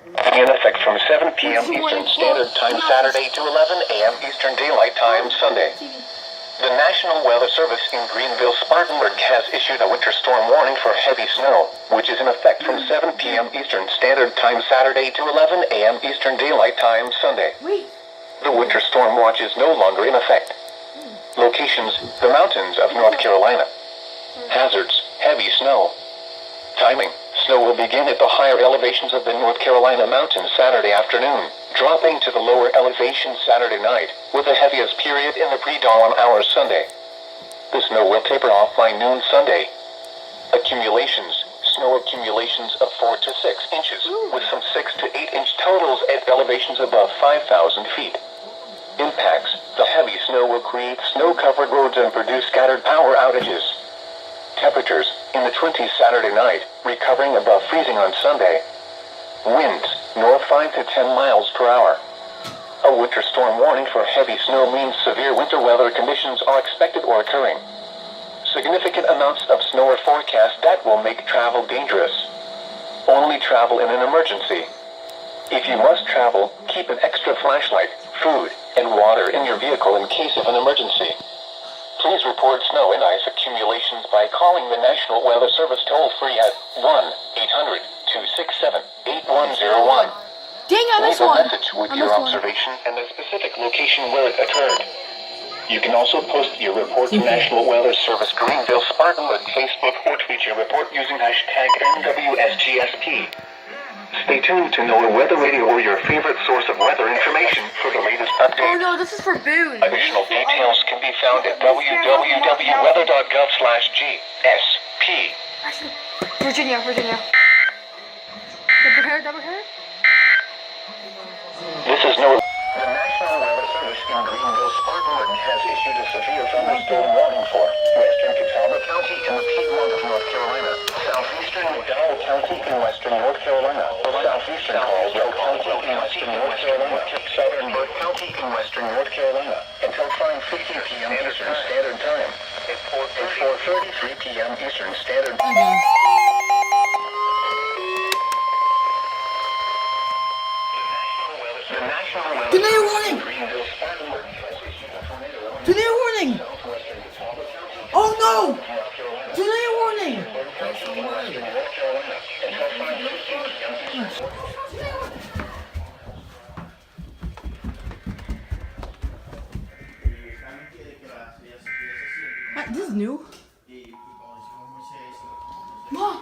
be in effect from 7 p.m. Eastern Standard Time Saturday to 11 a.m. Eastern Daylight Time Sunday. The National Weather Service in Greenville, Spartanburg has issued a winter storm warning for heavy snow, which is in effect from 7 p.m. Eastern Standard Time Saturday to 11 a.m. Eastern Daylight Time Sunday. The winter storm watch is no longer in effect. Locations: the mountains of North Carolina. Hazards: heavy snow. Timing: snow will begin at the higher elevations of the North Carolina mountains Saturday afternoon, dropping to the lower elevations Saturday night, with the heaviest period in the pre-dawn hours Sunday. The snow will taper off by noon Sunday. Accumulations: snow accumulations of 4 to 6 inches, with some 6 to 8 inch totals at elevations above 5,000 feet. Impacts: the heavy snow will create snow-covered roads and produce scattered power outages. Temperatures: in the 20s Saturday night, recovering above freezing on Sunday. Winds: north 5 to 10 miles per hour. A winter storm warning for heavy snow means severe winter weather conditions are expected or occurring. Significant amounts of snow are forecast that will make travel dangerous. Only travel in an emergency. If you must travel, keep an extra flashlight, food, and water in your vehicle in case of an emergency. Please report snow and ice accumulations by calling the National Weather Service toll-free at 1-800-267-8101. Dang, I missed Leave a one. message with your observation and the specific location where it occurred. You can also post your report to National Weather Service Greenville Spartanburg Facebook or tweet your report using hashtag NWSGSP. Stay tuned to NOAA Weather Radio or your favorite source of weather information for the latest updates. Oh no, this is for Boone. Additional details can be found at www.weather.gov/GSP. Virginia. Double hair. This is NOAA. The National Weather Service in Greenville, Spartanburg has issued a severe thunderstorm warning for western Catawba County in the Piedmont of North Carolina, southeastern McDowell County in western North Carolina, southeastern Caldwell County in western North Carolina, southern Burke County in western North Carolina, until 5:50 p.m. Eastern Standard Time, at 4:33 p.m. Eastern Standard Time. Tornado warning! Tornado warning! Oh no! Tornado warning! This is new. Mom!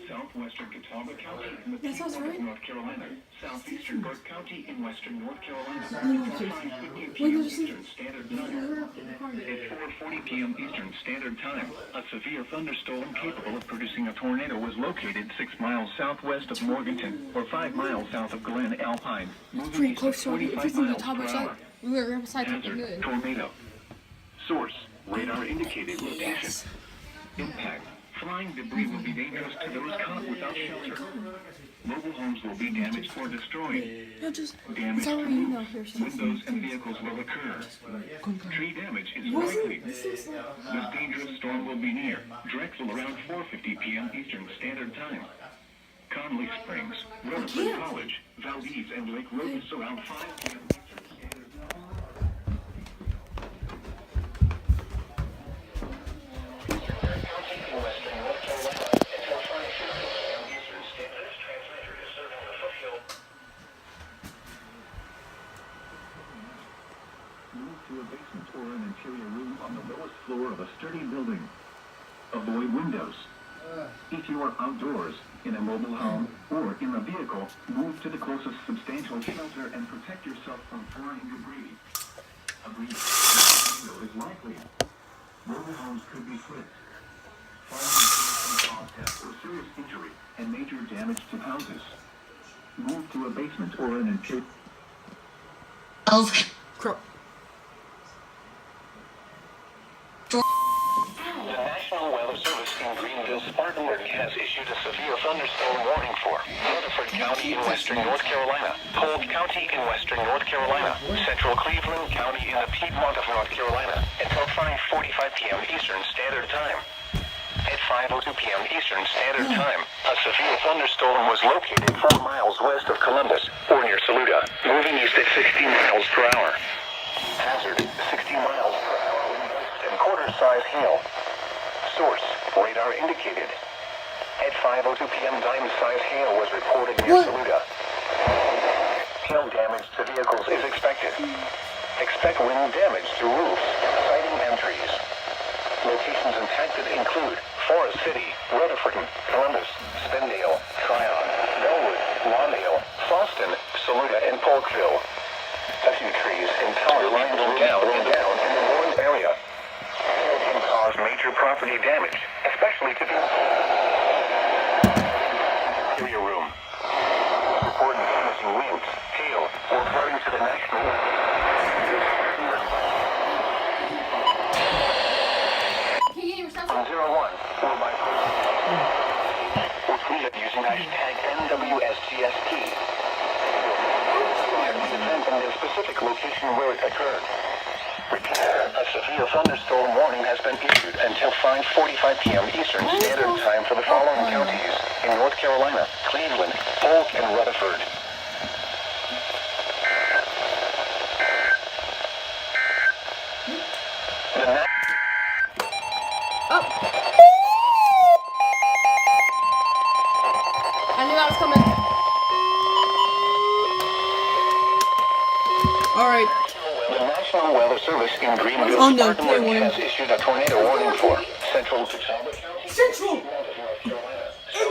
Southwestern Catawba County in the Piedmont of North Carolina, southeastern Burke County in western North Carolina, Eastern Standard Time. At 4:40 p.m. Eastern Standard Time, a severe thunderstorm capable of producing a tornado was located 6 miles southwest of Morganton, or 5 miles south of Glen Alpine, moving east at 45 miles per hour. Hazard: tornado. Source: radar indicated location. Impact: flying debris will be dangerous to those caught without shelter. Mobile homes will be damaged or destroyed. Damage to roofs, windows, and vehicles will occur. Tree damage is likely. This dangerous storm will be near Drexel around 4:50 p.m. Eastern Standard Time. Conley Springs, Rutherford College, Valdez, and Lake Rose around 5 p.m. Eastern Standard Time. Move to a basement or an interior room on the lowest floor of a sturdy building. Avoid windows. If you are outdoors, in a mobile home, or in a vehicle, move to the closest substantial shelter and protect yourself from flying debris. A breeze is likely. Mobile homes could be flipped. Fire death or serious injury and major damage to houses. Move to a basement or an interior. The National Weather Service in Greenville, Greenville-Spartanburg has issued a severe thunderstorm warning for Rutherford County in western North Carolina, Polk County in western North Carolina, central Cleveland County in the Piedmont of North Carolina, until 5:45 p.m. Eastern Standard Time. At 5:02 p.m. Eastern Standard Time, a severe thunderstorm was located 4 miles west of Columbus, or near Saluda, moving east at 60 miles per hour. Hazard, 60 miles per hour wind gusts and quarter-size hail. Source, radar indicated. At 5:02 p.m. dime-size hail was reported near Saluda. Hail damage to vehicles is expected. Expect wind damage to roofs, siding, and trees. Locations impacted include Forest City, Rutherford, Columbus, Spindale, Tryon, Bellwood, Lawndale, Boston, Saluda, and Polkville. A few trees and power lines will down in the warned area. Hail can cause major property damage, especially to vehicles. Interior room. Reporting damaging winds, hail, or flooding to the national. On 01 or by or tweet it using hashtag NWSGST. Depends on the specific location where it occurred. Repeat, a severe thunderstorm warning has been issued until 5:45 p.m. Eastern Standard Time for the following counties in North Carolina, Cleveland, Polk, and Rutherford. I knew that was coming. The Alright. National Weather Service in Greenville-Spartanburg has issued a tornado warning for Central Catawba County, Central!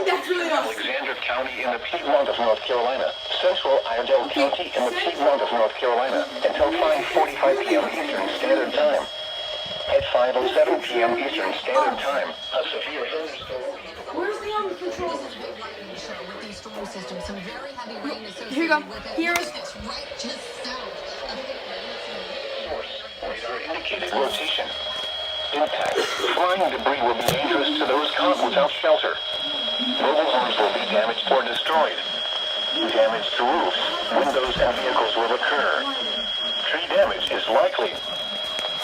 That's really us. Alexander County in the Piedmont of North Carolina, Central Iredell County in the Piedmont of North Carolina, until 5:45 p.m. Eastern Standard Time. At 5:07 p.m. Eastern Standard Time, a severe thunderstorm. Where's the control? With these storm systems, some very heavy rain associated Here you go. with it. Here's It's right just south. Source, radar indicated rotation. Impact. Flying debris will be dangerous to those caught without shelter. Mobile homes will be damaged or destroyed. Damage to roofs, windows, and vehicles will occur. Tree damage is likely.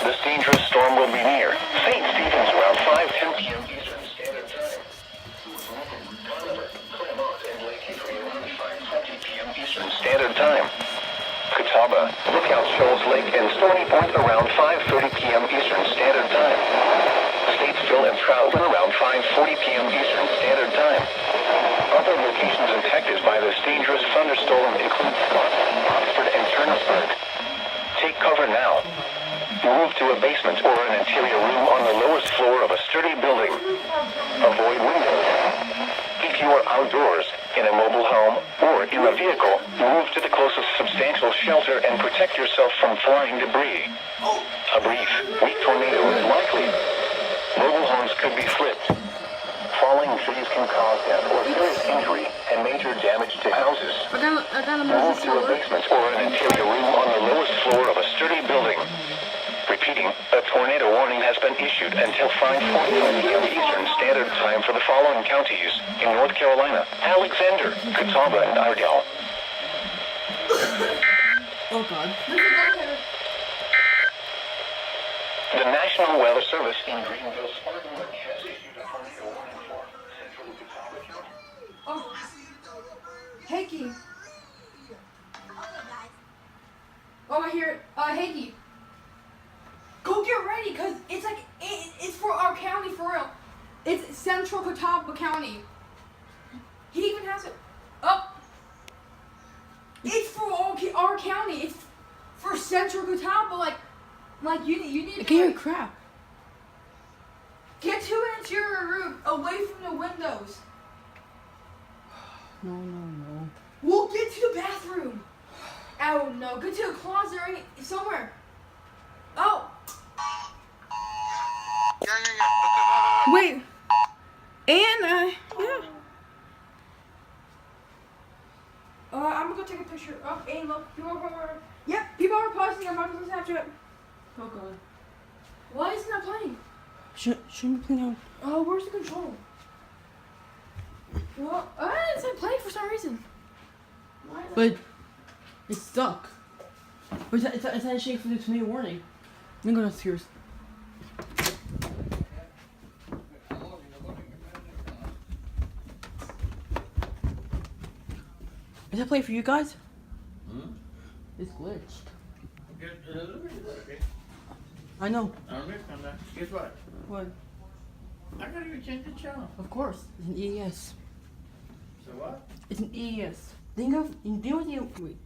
This dangerous storm will be near St. Stephen's around 5:10 p.m. Eastern Standard Time. Conover, Claremont, and Lake Erie around 5:20 p.m. Eastern Standard Time. Catawba, Lookout Shoals Lake, and Stony Point around 5:30 p.m. Eastern Standard Time. Statesville and Troutman around 5:40 p.m. Eastern Standard Time. Other locations impacted by this dangerous thunderstorm include Oxford and Turnersburg. Take cover now. Move to a basement or an interior room on the lowest floor of a sturdy building. Avoid windows. If you are outdoors, in a mobile home, or in a vehicle, move to the closest substantial shelter and protect yourself from flying debris. A brief, weak tornado is likely. Mobile homes could be flipped. Falling trees can cause death or serious injury and major damage to houses. I got a Move message. to a basement or an interior room on the lowest floor of a sturdy building. Repeating, a tornado warning has been issued until 5:45 p.m. Eastern Standard Time for the following counties in North Carolina, Alexander, Catawba, and Iredell. Oh god. The National Weather Service in Greenville-Spartanburg has issued a tornado warning for Central Catawba County. Oh. Heiki. Oh, I hear it. Heiki. Go get ready, cause it's like it's for our county for real. It's Central Catawba County. He even has it. Oh. It's for our county. It's for Central Catawba. Like you need. I can hear crap. Get to an interior room, away from the windows. No. We'll get to the bathroom. Oh no, get to a closet or somewhere. Oh. Wait. And yeah. I'm gonna go take a picture. Oh, and look, people are. Yep, people are posting. I'm about to Snapchat. Oh god. Why isn't that playing? Shouldn't be playing out. Oh, where's the control? Well, it's not playing for some reason. Why is But it's stuck. But it's not shaking for the tornado warning. Let me go downstairs. Is that playing for you guys? It's glitched. I know. Guess what? What? I gotta even change the channel. Of course. It's an EAS. So what? It's an EAS. Think of, wait.